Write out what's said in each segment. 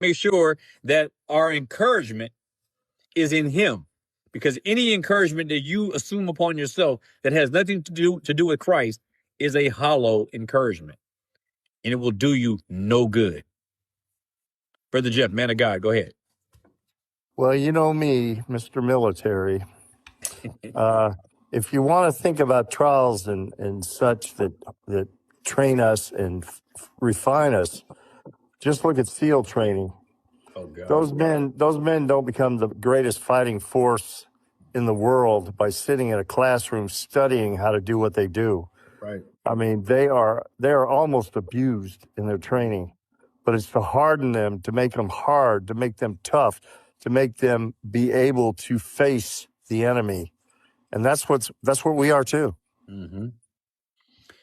make sure that our encouragement is in him, because any encouragement that you assume upon yourself that has nothing to do with Christ is a hollow encouragement, and it will do you no good. Brother Jeff, man of God, go ahead. Well, you know me, Mr. Military. If you want to think about trials and such that train us and refine us, just look at SEAL training. Oh God. Those men don't become the greatest fighting force in the world by sitting in a classroom studying how to do what they do. Right. I mean, they are almost abused in their training, but it's to harden them, to make them hard, to make them tough, to make them be able to face the enemy. And that's what we are too. Mm-hmm.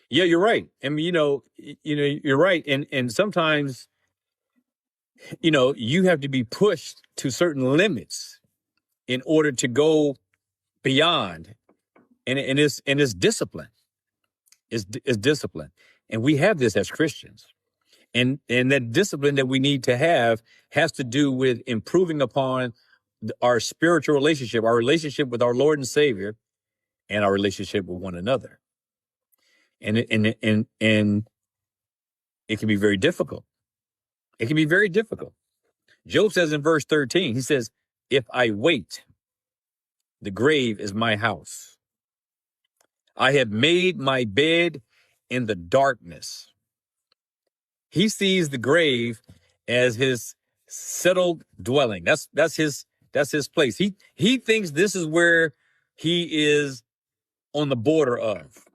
Yeah, you're right. I mean, you're right. And sometimes, you have to be pushed to certain limits in order to go beyond. And it's discipline. It's discipline. And we have this as Christians. And that discipline that we need to have has to do with improving upon our spiritual relationship, our relationship with our Lord and Savior, and our relationship with one another. And it can be very difficult. It can be very difficult. Job says in verse 13, he says, if I wait, the grave is my house. I have made my bed in the darkness. He sees the grave as his settled dwelling. That's his place. He thinks this is where he is on the border of.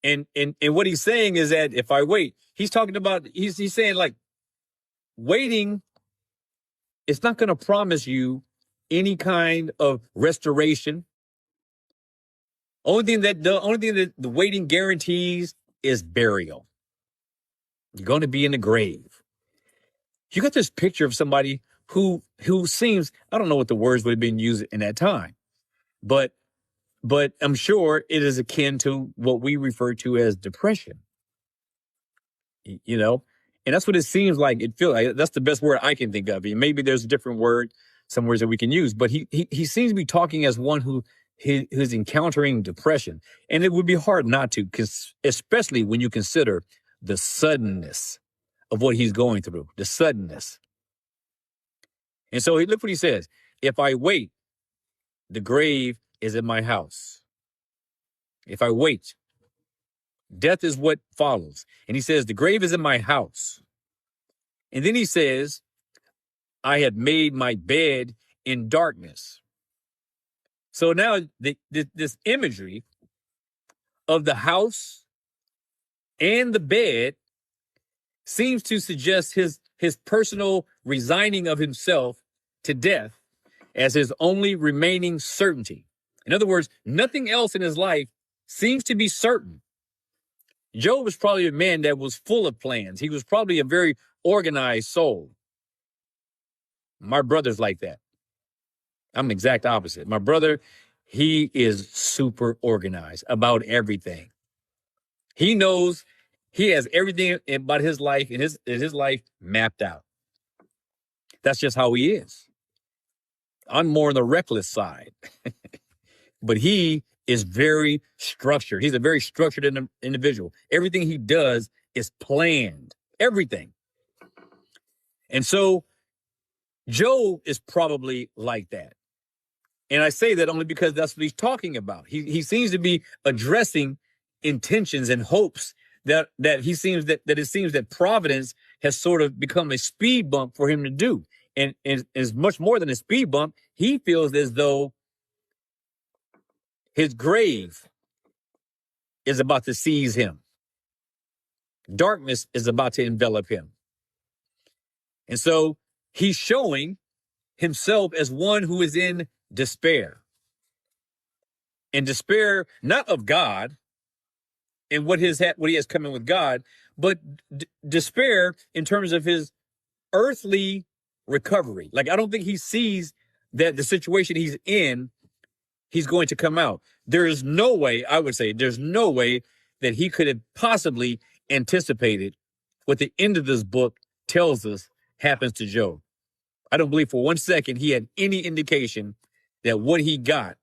And what he's saying is that if I wait, he's talking about, he's saying like waiting, it's not going to promise you any kind of restoration. Only thing that the waiting guarantees is burial. You're going to be in the grave. You got this picture of somebody who seems, I don't know what the words would have been used in that time, but I'm sure it is akin to what we refer to as depression. And that's what it seems like. It feels like that's the best word I can think of. Maybe there's a different word, some words that we can use, but he seems to be talking as one who's encountering depression. And it would be hard not to, especially when you consider the suddenness of what he's going through, the suddenness. And so look what he says. If I wait, the grave is in my house. If I wait, death is what follows. And he says, the grave is in my house. And then he says, I had made my bed in darkness. So now this imagery of the house and the bed seems to suggest his personal resigning of himself to death as his only remaining certainty. In other words, nothing else in his life seems to be certain. Job was probably a man that was full of plans. He was probably a very organized soul. My brother's like that. I'm the exact opposite. My brother, he is super organized about everything. He knows he has everything about his life and his life mapped out. That's just how he is. I'm more on the reckless side, but he is very structured. He's a very structured individual. Everything he does is planned. Everything. And so Job is probably like that. And I say that only because that's what he's talking about. He seems to be addressing intentions and hopes that it seems that providence has sort of become a speed bump for him to do. And is much more than a speed bump. He feels as though his grave is about to seize him. Darkness is about to envelop him. And so he's showing himself as one who is in despair. And despair, not of God and what he has coming with God, but despair in terms of his earthly recovery. Like, I don't think he sees that the situation he's in, he's going to come out. There is no way, I would say, there's no way that he could have possibly anticipated what the end of this book tells us happens to Job. I don't believe for 1 second he had any indication that what he got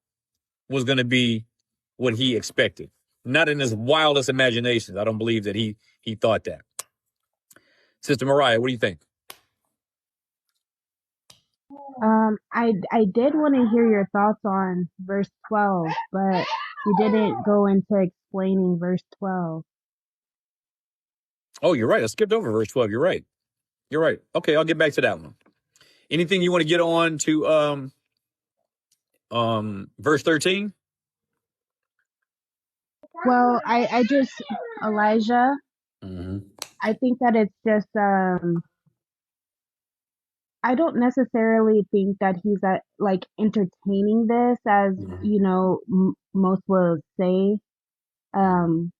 was going to be what he expected. Not in his wildest imaginations. I don't believe that he thought that. Sister Mariah, what do you think? I did want to hear your thoughts on verse 12, but you didn't go into explaining verse 12. Oh, you're right. I skipped over verse 12. You're right. You're right. Okay, I'll get back to that one. Anything you want to get on to verse 13? Well, I just, Elijah, Mm-hmm. I think that it's just, I don't necessarily think that he's like entertaining this as, Mm-hmm. you know, most will say. Um,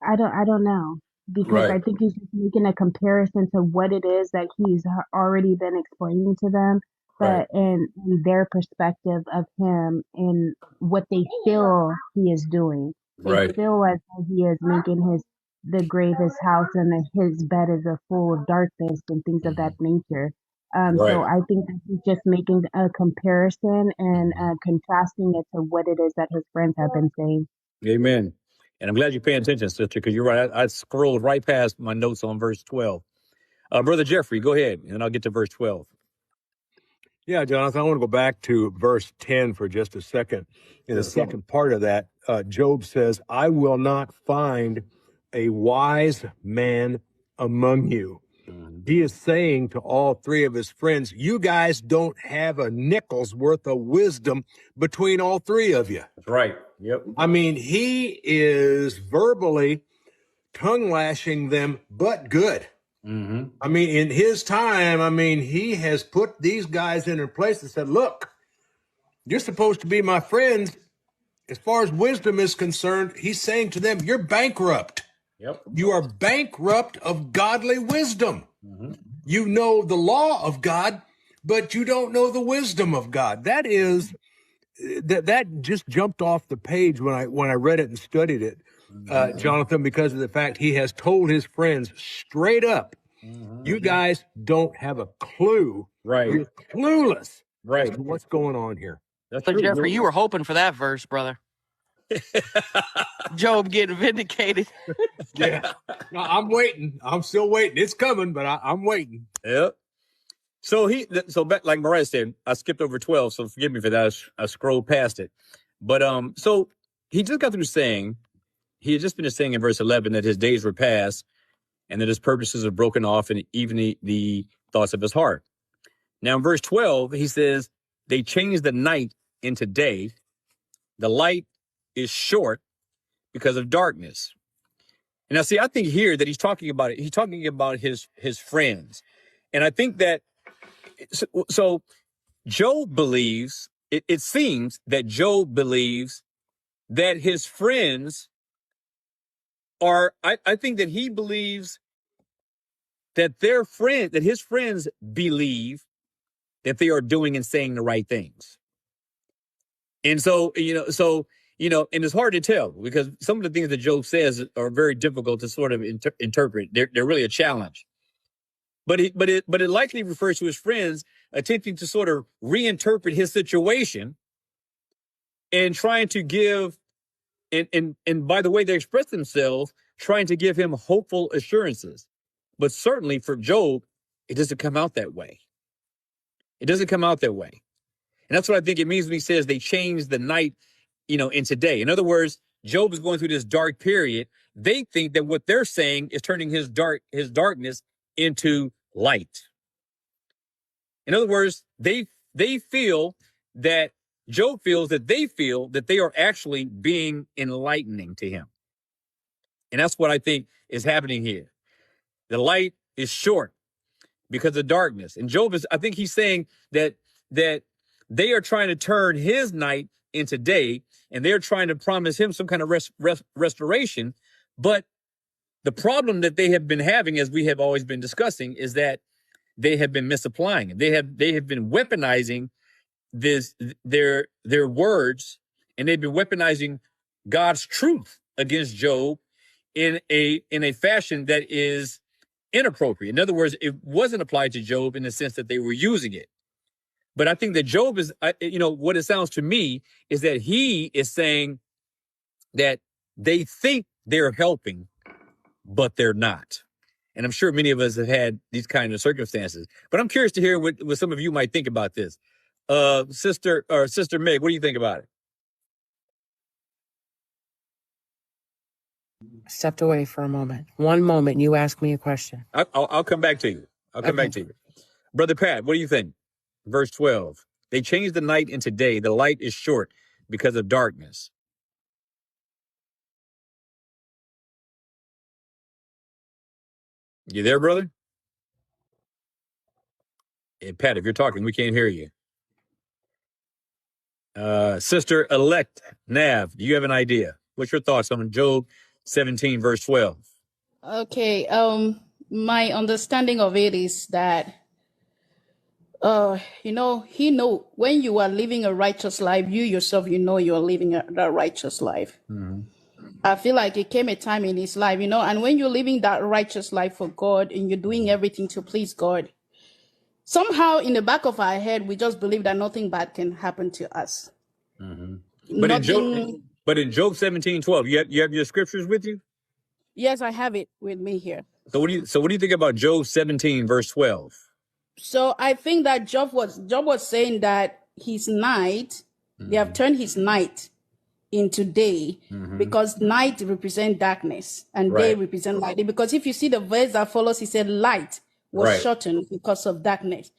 I don't know, because I Right. think he's just making a comparison to what it is that he's already been explaining to them, Right. but in their perspective of him and what they feel he is doing. They Right. feel as though he is making the grave his house and that his bed is a full of darkness and things of that Mm-hmm. nature. So Right. I think that he's just making a comparison and Mm-hmm. contrasting it to what it is that his friends have been saying. Amen. And I'm glad you're paying attention, sister, because you're right. I scrolled right past my notes on verse 12. Brother Jeffrey, go ahead, and I'll get to verse 12. Yeah, Jonathan, I want to go back to verse 10 for just a second. In the second part of that, Job says, I will not find a wise man among you. He is saying to all three of his friends, you guys don't have a nickel's worth of wisdom between all three of you. That's right. Yep. I mean, he is verbally tongue lashing them, but good. Mm-hmm. I mean, in his time, I mean, he has put these guys in their place and said, look, you're supposed to be my friends. As far as wisdom is concerned, he's saying to them, you're bankrupt. Yep. You are bankrupt of godly wisdom. Mm-hmm. You know the law of God, but you don't know the wisdom of God. That just jumped off the page when I read it and studied it, Jonathan, because of the fact he has told his friends straight up, you guys don't have a clue. Right. You're clueless. Right. As to what's going on here? That's So true. Jeffrey, you were hoping for that verse, brother. Job getting vindicated. Yeah. No, I'm waiting. I'm still waiting. It's coming, but I'm waiting. Yep. So back, like Mariah said, I skipped over 12, so forgive me for that. I scrolled past it. But so he just got through saying, he had just finished saying in verse 11 that his days were past and that his purposes are broken off and even the thoughts of his heart. Now in verse 12, he says, they changed the night into day. The light is short because of darkness. And now, see, I think here that he's talking about it. He's talking about his friends. And I think that, so Job believes, it seems that Job believes that his friends are, I think that he believes that that his friends believe that they are doing and saying the right things. And so, and it's hard to tell because some of the things that Job says are very difficult to sort of interpret. They're really a challenge. But it likely refers to his friends attempting to sort of reinterpret his situation and trying to give, and by the way they express themselves, trying to give him hopeful assurances. But certainly for Job, it doesn't come out that way. It doesn't come out that way. And that's what I think it means when he says they changed the night, into day. In other words, Job is going through this dark period. They think that what they're saying is turning his darkness into light. In other words, they feel that Job feels that they are actually being enlightening to him. And that's what I think is happening here. The light is short because of darkness. And Job I think he's saying that they are trying to turn his night into day, and they're trying to promise him some kind of restoration. But the problem that they have been having, as we have always been discussing, is that they have been misapplying it. They have been weaponizing their words, and they've been weaponizing God's truth against Job in a fashion that is inappropriate. In other words, it wasn't applied to Job in the sense that they were using it. But I think that Job is, what it sounds to me is that he is saying that they think they're helping, but they're not. And I'm sure many of us have had these kind of circumstances. But I'm curious to hear what some of you might think about this. Sister Meg, what do you think about it? Stepped away for a moment. One moment, you ask me a question. I'll come back to you. I'll come back to you. Brother Pat, what do you think? Verse 12. They changed the night into day. The light is short because of darkness. You there, brother? Hey, Pat, if you're talking, we can't hear you. Sister Elect Nav, do you have an idea? What's your thoughts on Job 17, verse 12? Okay, my understanding of it is that, he know when you are living a righteous life, you yourself, you're living a righteous life. Mm-hmm. I feel like it came a time in his life, and when you're living that righteous life for God and you're doing everything to please God, somehow in the back of our head, we just believe that nothing bad can happen to us. Mm-hmm. Nothing. But in Job 17:12, you have your scriptures with you? Yes, I have it with me here. So what do you think about Job 17, verse 12? So I think that Job was saying that his night, they have turned his night into day, because night represents darkness and day represent light. Because if you see the verse that follows, he said light was shortened because of darkness.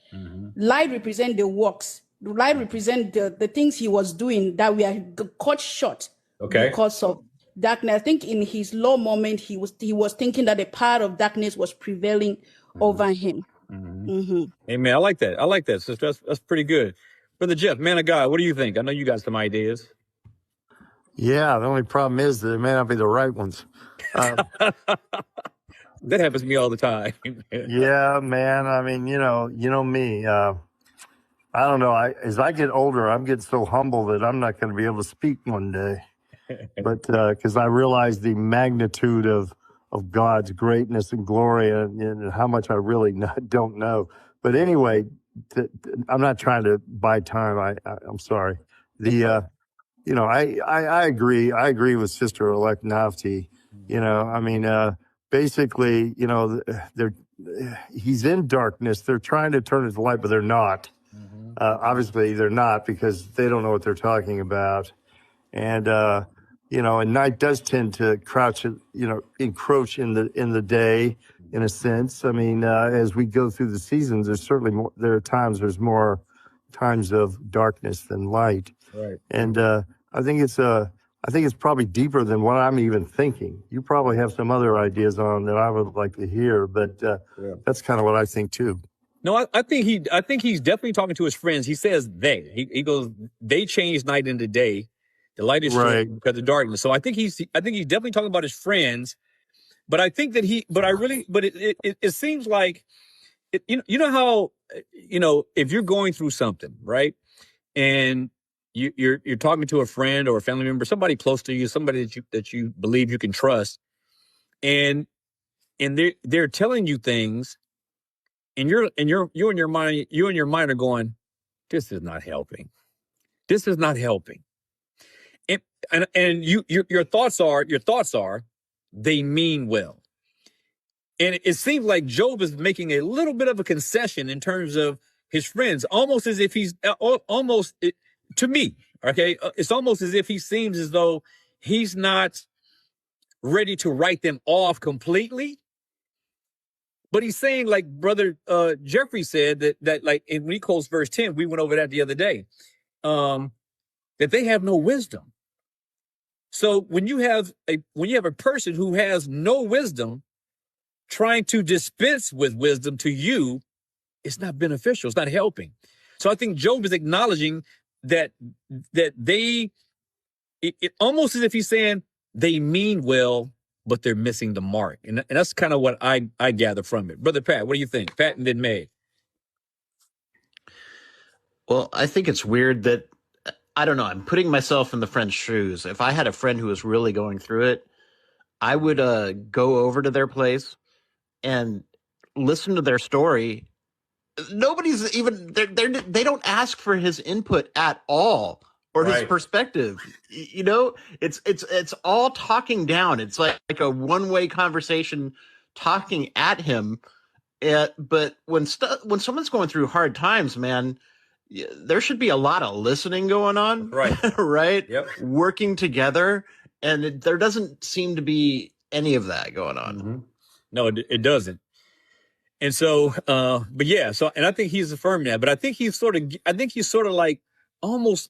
Light represent the works. Light represent the things he was doing that we are cut short because of darkness. I think in his low moment, he was thinking that the power of darkness was prevailing over him. Amen. I like that, sister. That's pretty good. Brother Jeff, man of God, what do you think? I know you got some ideas. Yeah, the only problem is that it may not be the right ones. That happens to me all the time. Yeah, man. I mean, you know me. I don't know. As I get older, I'm getting so humble that I'm not going to be able to speak one day. But because I realize the magnitude of God's greatness and glory and how much I really don't know. But anyway, I'm not trying to buy time. I'm sorry. I agree. I agree with Sister Elect Nafti. I mean, basically, he's in darkness. They're trying to turn it to light, but they're not. Obviously, they're not, because they don't know what they're talking about. And and night does tend to encroach in the day, in a sense. I mean, as we go through the seasons, there's more times of darkness than light. Right. And I think it's probably deeper than what I'm even thinking. You probably have some other ideas on that I would like to hear, but that's kind of what I think too. No, I think he's definitely talking to his friends. He says they. He goes, they changed night into day. The light is short because of darkness. So I think he's definitely talking about his friends. But I think that it seems like how if you're going through something, right, and you're talking to a friend or a family member, somebody close to you, somebody that you believe you can trust, and they're telling you things, and you in your mind are going, this is not helping. This is not helping. And your thoughts are they mean well. And it seems like Job is making a little bit of a concession in terms of his friends, almost as if he's to me, okay, it's almost as if he seems as though he's not ready to write them off completely. But he's saying, like Brother Jeffrey said, that like when he quotes verse 10, we went over that the other day, that they have no wisdom. So when you have a person who has no wisdom trying to dispense with wisdom to you, it's not beneficial. It's not helping. So I think Job is acknowledging that it almost as if he's saying they mean well, but they're missing the mark. And that's kind of what I gather from it. Brother Pat, what do you think? Pat and then May. Well, I think it's weird that, I don't know, I'm putting myself in the friend's shoes. If I had a friend who was really going through it, I would go over to their place and listen to their story, nobody's even they don't ask for his input at all or his perspective. You know, it's all talking down. It's like a one-way conversation talking at him. But when someone's going through hard times, man, there should be a lot of listening going on, right? Yep. Working together, and there doesn't seem to be any of that going on. Mm-hmm. No, it doesn't. And so, but yeah, so, and I think he's affirming that, but I think he's sort of like almost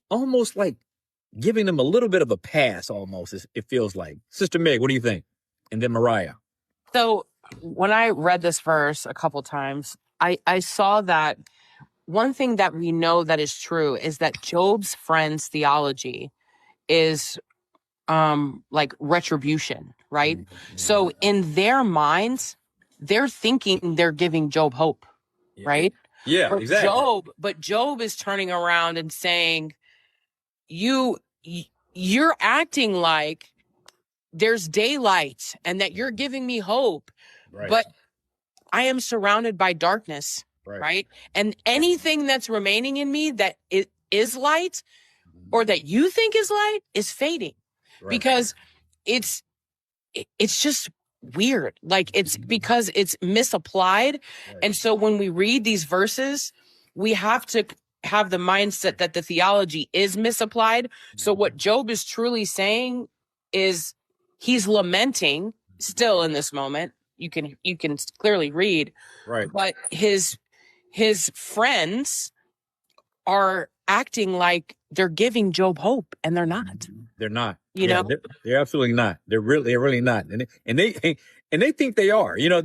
like giving them a little bit of a pass almost, it feels like. Sister Meg, what do you think? And then Mariah. So when I read this verse a couple times, I saw that one thing that we know that is true is that Job's friends' theology is like retribution, right? Mm-hmm. So in their minds, they're thinking they're giving Job hope, right? Yeah, exactly. But Job is turning around and saying, you're acting like there's daylight and that you're giving me hope, but I am surrounded by darkness, right? And anything that's remaining in me that is light or that you think is light is fading because it's just weird. Like it's because it's misapplied. And so when we read these verses, we have to have the mindset that the theology is misapplied. So what Job is truly saying is he's lamenting still in this moment. You can clearly read, but his friends are acting like they're giving Job hope, and they're not. They're not. You know, they're absolutely not. They're really not. And they think they are. You know,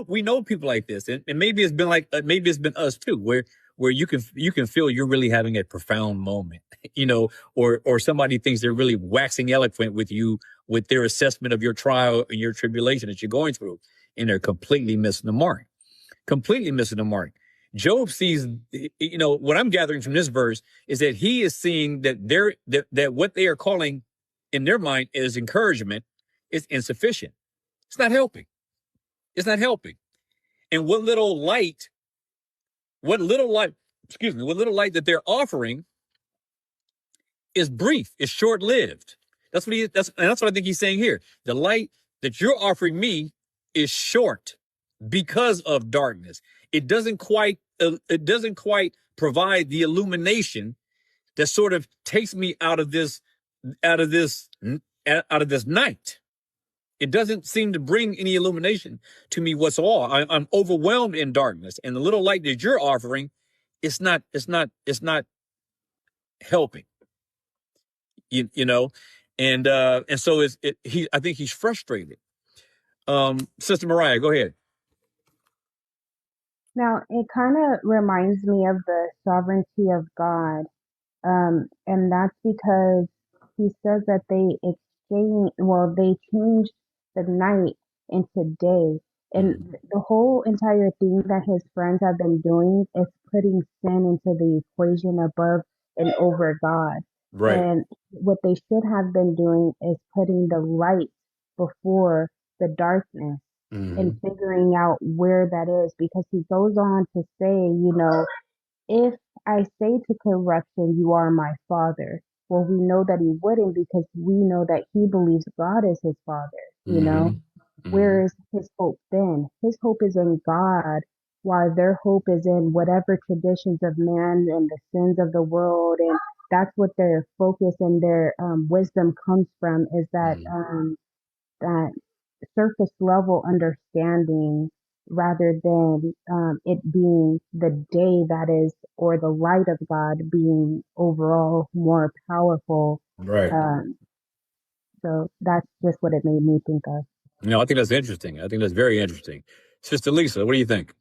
we know people like this, and maybe it's been us too, where you can feel you're really having a profound moment, you know, or somebody thinks they're really waxing eloquent with you with their assessment of your trial and your tribulation that you're going through, and they're completely missing the mark. Job sees, you know, what I'm gathering from this verse is that he is seeing that what they are calling in their mind is encouragement is insufficient. It's not helping. And what little light that they're offering is brief, is short-lived. That's what I think he's saying here. The light that you're offering me is short because of darkness. It doesn't quite provide the illumination that sort of takes me out of this night. It doesn't seem to bring any illumination to me whatsoever. I'm overwhelmed in darkness, and the little light that you're offering, it's not helping. You know, and so I think he's frustrated. Sister Mariah, go ahead. Now, it kind of reminds me of the sovereignty of God. And that's because he says that they changed the night into day. And the whole entire thing that his friends have been doing is putting sin into the equation above and over God. Right. And what they should have been doing is putting the light before the darkness and figuring out where that is, because he goes on to say, you know, if I say to correction, you are my father. Well, we know that he wouldn't, because we know that he believes God is his father, you know? Where is his hope then? His hope is in God, while their hope is in whatever traditions of man and the sins of the world. And that's what their focus and their wisdom comes from, is that that surface level understanding, rather than it being the day that is, or the light of God being overall more powerful. Right. So that's just what it made me think of. No, I think that's interesting. I think that's very interesting. Sister Lisa, what do you think?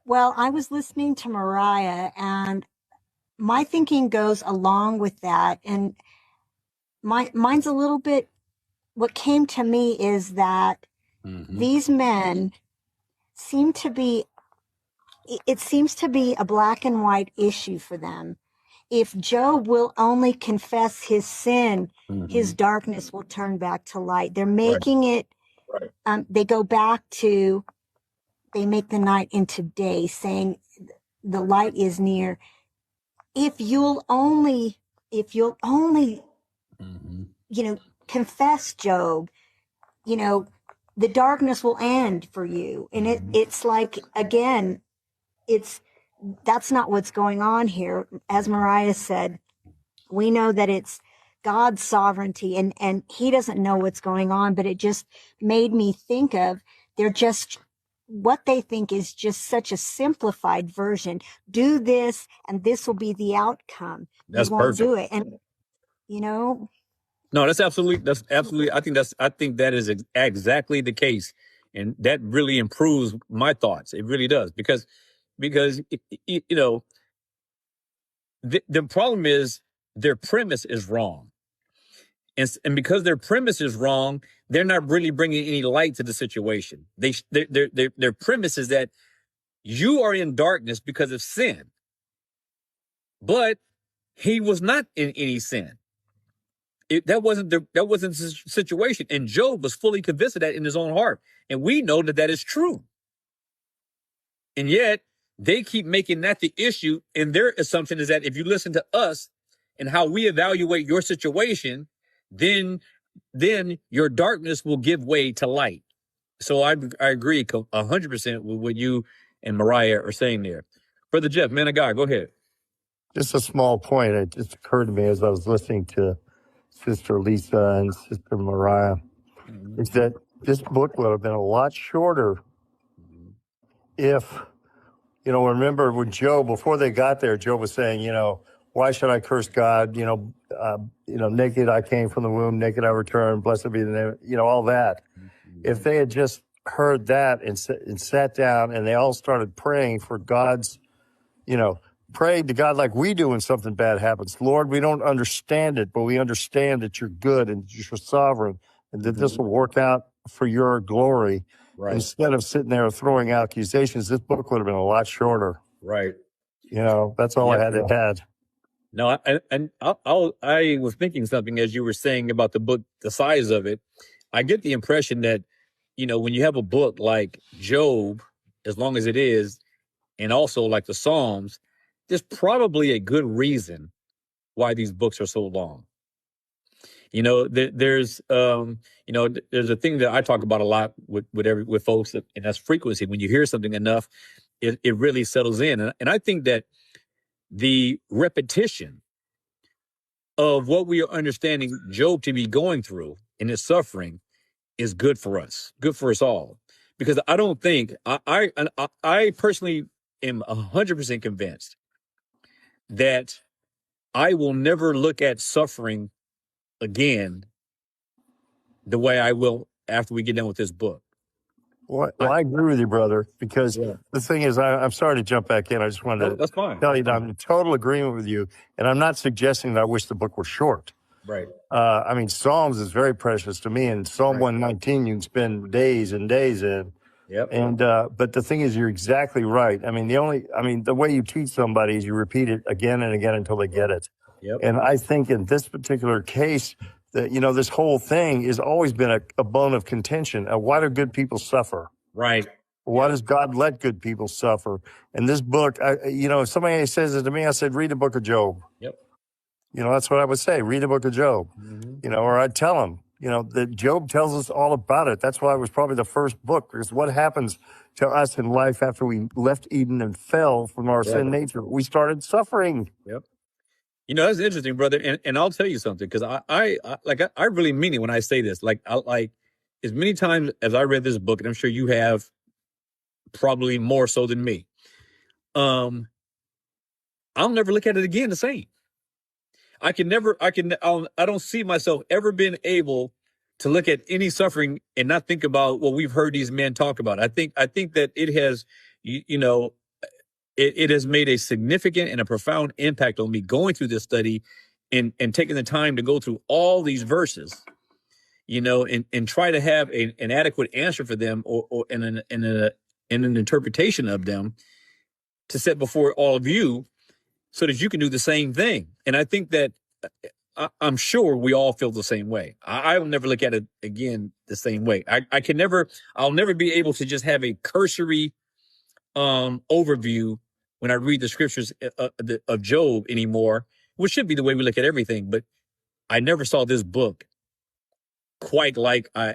Well, I was listening to Mariah, and my thinking goes along with that. And mine's a little bit, what came to me is that these men seems to be a black and white issue for them. If Job will only confess his sin, his darkness will turn back to light. They're making it they go back to, they make the night into day, saying the light is near. If you'll only, confess, Job, the darkness will end for you. And it's like, again, that's not what's going on here. As Mariah said, we know that it's God's sovereignty and he doesn't know what's going on, but it just made me think of, what they think is just such a simplified version. Do this and this will be the outcome. That's you won't perfect. do it. And no, that's absolutely, I think that is exactly the case. And that really improves my thoughts. It really does. Because the problem is their premise is wrong. And because their premise is wrong, they're not really bringing any light to the situation. Their premise is that you are in darkness because of sin. But he was not in any sin. That wasn't the situation. And Job was fully convinced of that in his own heart. And we know that that is true. And yet they keep making that the issue. And their assumption is that if you listen to us and how we evaluate your situation, then your darkness will give way to light. So I agree 100% with what you and Mariah are saying there. Brother Jeff, man of God, go ahead. Just a small point. It just occurred to me as I was listening to Sister Lisa and Sister Mariah, is that this book would have been a lot shorter if, remember when Job, before they got there, Job was saying, why should I curse God? Naked I came from the womb, naked I return, blessed be the name, all that. If they had just heard that and sat down and they all started praying for God's, praying to God like we do when something bad happens. Lord, we don't understand it, but we understand that you're good and you're sovereign and that this will work out for your glory. Right. Instead of sitting there throwing accusations, this book would have been a lot shorter. Right. That's all I had to add. No, I was thinking something as you were saying about the book, the size of it. I get the impression that, when you have a book like Job, as long as it is, and also like the Psalms, there's probably a good reason why these books are so long. There's a thing that I talk about a lot with folks, and that's frequency. When you hear something enough, it really settles in. And I think that the repetition of what we are understanding Job to be going through in his suffering is good for us all. Because I don't think, I personally am 100% convinced that I will never look at suffering again the way I will after we get done with this book. Well, I agree with you, brother, because the thing is, I'm sorry to jump back in. I just wanted to tell you that I'm in total agreement with you, and I'm not suggesting that I wish the book were short. Right. Psalms is very precious to me, and Psalm 119 you can spend days and days in. Yep. And but the thing is, you're exactly right. The way you teach somebody is you repeat it again and again until they get it. Yep. And I think in this particular case, that this whole thing has always been a bone of contention. Why do good people suffer? Right. Why does God let good people suffer? And this book, if somebody says it to me, I said, read the book of Job. Yep. That's what I would say. Read the book of Job. Mm-hmm. Or I'd tell them, that Job tells us all about it. That's why it was probably the first book, because what happens to us in life after we left Eden and fell from our sin nature? We started suffering. Yep. That's interesting, brother. And I'll tell you something, because I really mean it when I say this. Like as many times as I read this book, and I'm sure you have probably more so than me, I'll never look at it again the same. I don't see myself ever being able to look at any suffering and not think about what we've heard these men talk about. I think that it has, it has made a significant and a profound impact on me going through this study and taking the time to go through all these verses, and try to have an adequate answer for them or an interpretation of them to set before all of you so that you can do the same thing. And I think that I'm sure we all feel the same way. I will never look at it again the same way. I'll never be able to just have a cursory overview when I read the scriptures of Job anymore, which should be the way we look at everything. But I never saw this book quite like I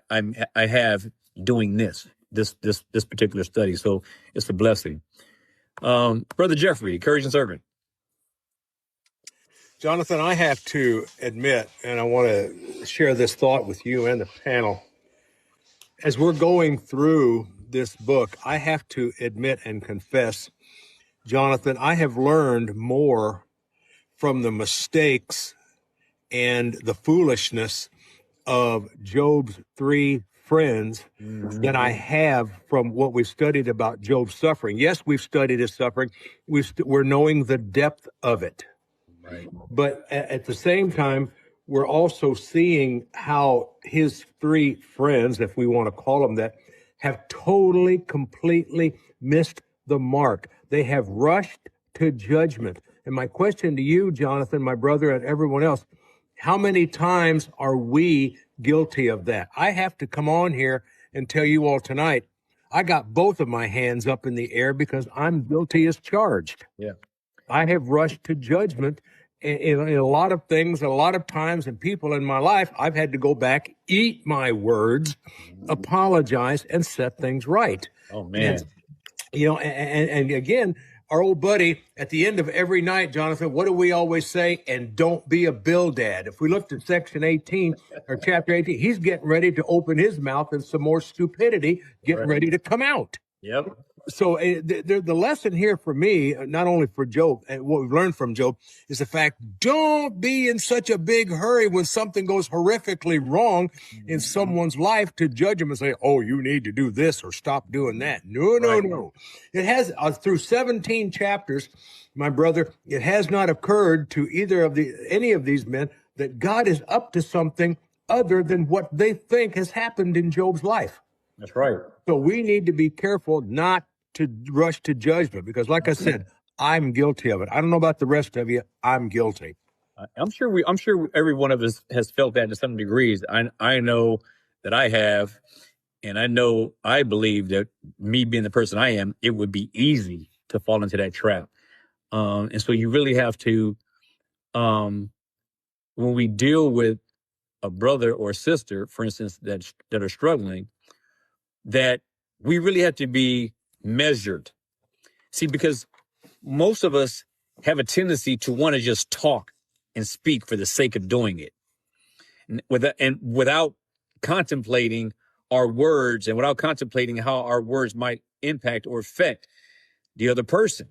have doing this particular study. So it's a blessing. Brother Jeffrey, courage and servant. Jonathan, I have to admit, and I want to share this thought with you and the panel. As we're going through this book, I have to admit and confess, Jonathan, I have learned more from the mistakes and the foolishness of Job's three friends than I have from what we've studied about Job's suffering. Yes, we've studied his suffering. We're knowing the depth of it. Right. But at the same time, we're also seeing how his three friends, if we want to call them that, have totally, completely missed the mark. They have rushed to judgment. And my question to you, Jonathan, my brother, and everyone else, how many times are we guilty of that? I have to come on here and tell you all tonight, I got both of my hands up in the air because I'm guilty as charged. Yeah. I have rushed to judgment in a lot of things, a lot of times, and people in my life. I've had to go back, eat my words, apologize, and set things right. Oh, man. And again, our old buddy, at the end of every night, Jonathan, what do we always say? And don't be a Bildad. If we looked at section 18 or chapter 18, he's getting ready to open his mouth and some more stupidity getting ready to come out. Yep. So the lesson here for me, not only for Job, and what we've learned from Job, is the fact, don't be in such a big hurry when something goes horrifically wrong in someone's life to judge them and say, oh, you need to do this or stop doing that. No. It has, through 17 chapters, my brother, it has not occurred to any of these men that God is up to something other than what they think has happened in Job's life. That's right. So we need to be careful not to rush to judgment because, like I said, I'm guilty of it. I don't know about the rest of you. I'm guilty. I'm sure every one of us has felt that to some degrees. I know that I have, and I believe that me being the person I am, it would be easy to fall into that trap. And so you really have to, when we deal with a brother or sister, for instance, that are struggling, that we really have to be measured. See, because most of us have a tendency to want to just talk and speak for the sake of doing it. And without contemplating our words and without contemplating how our words might impact or affect the other person.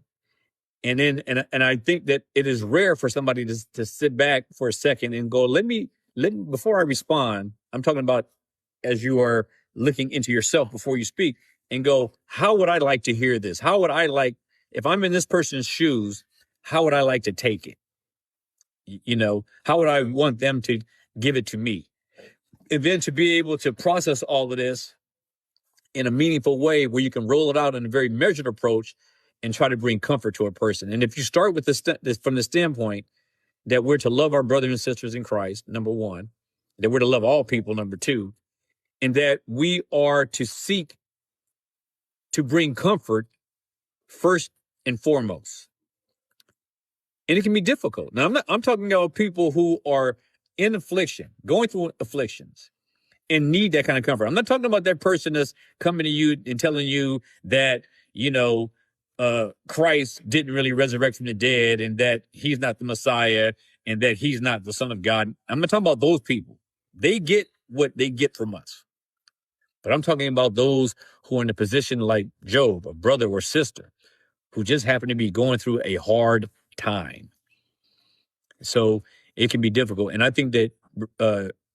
And I think that it is rare for somebody to sit back for a second and go, let me, before I respond, I'm talking about as you are looking into yourself before you speak, and go, how would I like to hear this? How would I like, if I'm in this person's shoes, how would I like to take it? How would I want them to give it to me? And then to be able to process all of this in a meaningful way where you can roll it out in a very measured approach and try to bring comfort to a person. And if you start with this from the standpoint that we're to love our brothers and sisters in Christ, number one, that we're to love all people, number two, and that we are to seek to bring comfort first and foremost. And it can be difficult. Now, I'm talking about people who are in affliction, going through afflictions, and need that kind of comfort. I'm not talking about that person that's coming to you and telling you that, Christ didn't really resurrect from the dead and that he's not the Messiah and that he's not the Son of God. I'm not talking about those people. They get what they get from us. But I'm talking about those who are in a position like Job, a brother or sister, who just happen to be going through a hard time. So it can be difficult. And I think that,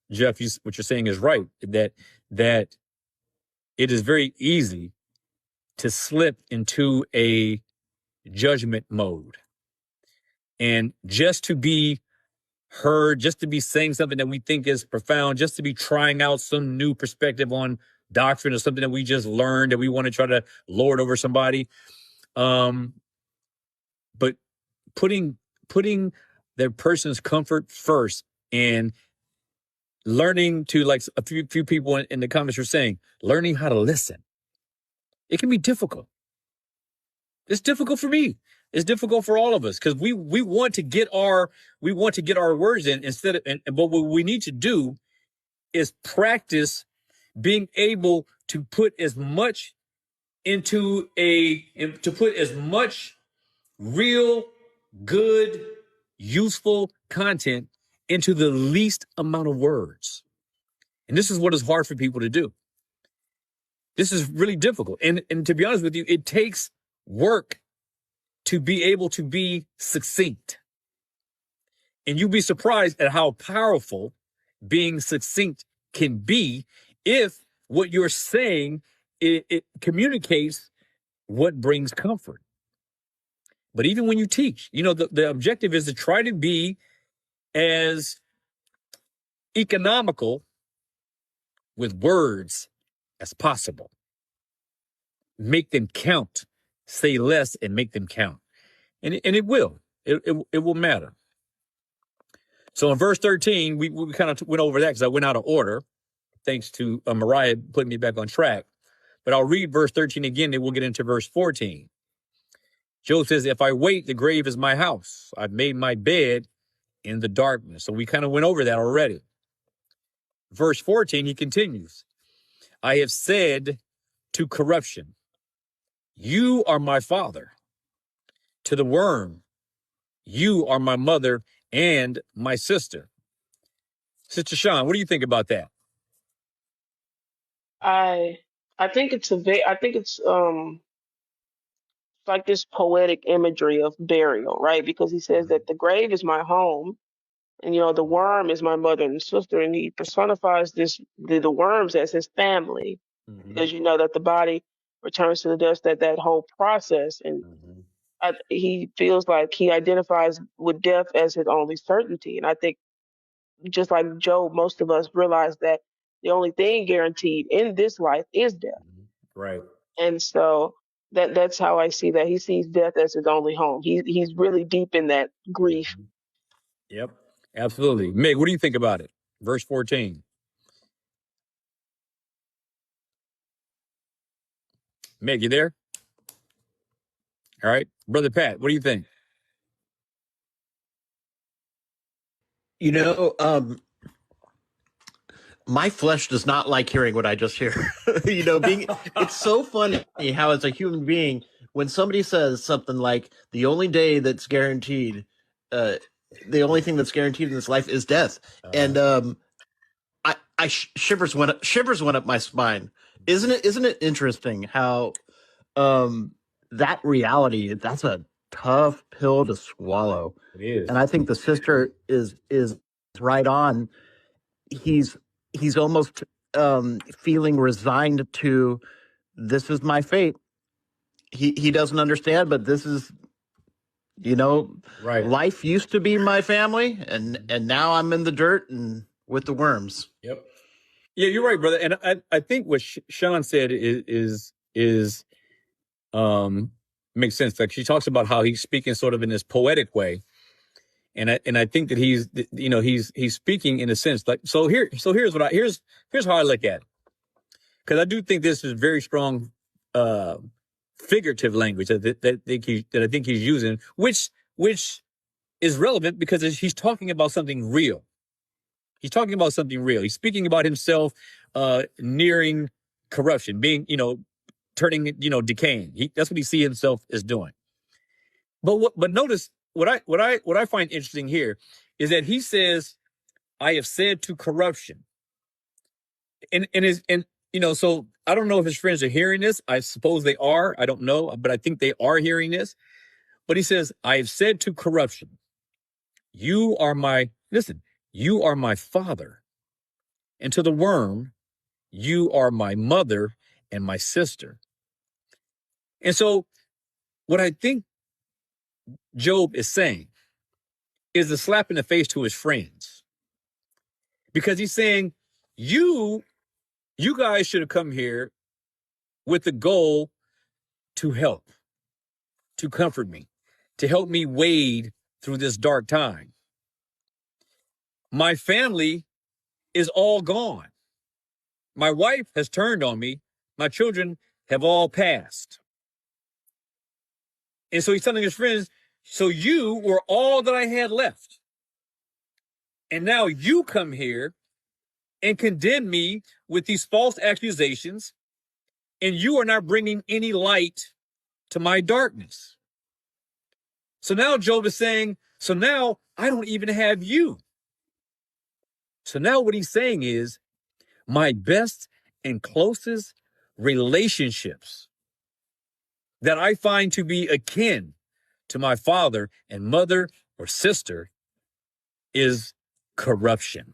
Jeff, what you're saying is right, that it is very easy to slip into a judgment mode. And just to be heard, just to be saying something that we think is profound, just to be trying out some new perspective on doctrine or something that we just learned that we want to try to lord over somebody. But putting their person's comfort first And learning to, like a few people in the comments were saying, learning how to listen. It can be difficult. It's difficult for me. It's difficult for all of us because we want to get our words in but what we need to do is practice being able to put as much real, good, useful content into the least amount of words. And this is what is hard for people to do. This is really difficult. And to be honest with you, it takes work to be able to be succinct. And you'll be surprised at how powerful being succinct can be if what you're saying, it communicates what brings comfort. But even when you teach, the objective is to try to be as economical with words as possible. Make them count. Say less and make them count. And it will. It will matter. So in verse 13, we kind of went over that because I went out of order, thanks to Mariah putting me back on track. But I'll read verse 13 again, then we'll get into verse 14. Job says, if I wait, the grave is my house. I've made my bed in the darkness. So we kind of went over that already. Verse 14, he continues, I have said to corruption, you are my father. To the worm, you are my mother and my sister. Sister Sean, what do you think about that? I I think it's like this poetic imagery of burial, right? Because he says that the grave is my home, and the worm is my mother and sister, and he personifies the worms as his family, because you know that the body returns to the dust, that whole process, and he feels like he identifies with death as his only certainty. And I think, just like Job, most of us realize that the only thing guaranteed in this life is death. Right. And so that's how I see that. He sees death as his only home. He's really deep in that grief. Yep, absolutely. Meg, what do you think about it? Verse 14. Meg, you there? All right. Brother Pat, what do you think? My flesh does not like hearing what I just hear. It's so funny how, as a human being, when somebody says something like the only day that's guaranteed, the only thing that's guaranteed in this life is death, and shivers went up my spine. Isn't it interesting how that reality, that's a tough pill to swallow. It is. And I think the sister is right on. He's almost feeling resigned to, this is my fate. He doesn't understand, but this is, right. Life used to be my family, and now I'm in the dirt and with the worms. Yep. Yeah, you're right, brother. And I think what Sean said is makes sense. Like, she talks about how he's speaking sort of in this poetic way. And I think that he's speaking in a sense like, here's how I look at it. Because I do think this is very strong figurative language that I think he's using, which is relevant because he's talking about something real. He's talking about something real. He's speaking about himself nearing corruption, being, turning, decaying. That's what he sees himself as doing. But notice what I find interesting here is that he says, I have said to corruption. So I don't know if his friends are hearing this. I suppose they are. I don't know, but I think they are hearing this. But he says, I have said to corruption, you are my father. And to the worm, you are my mother and my sister. And so what I think Job is saying is a slap in the face to his friends. Because he's saying, you guys should have come here with the goal to help, to comfort me, to help me wade through this dark time. My family is all gone. My wife has turned on me. My children have all passed. And so he's telling his friends, so you were all that I had left. And now you come here and condemn me with these false accusations, and you are not bringing any light to my darkness. So now Job is saying, so now I don't even have you. So now what he's saying is, my best and closest relationships that I find to be akin to my father and mother or sister is corruption.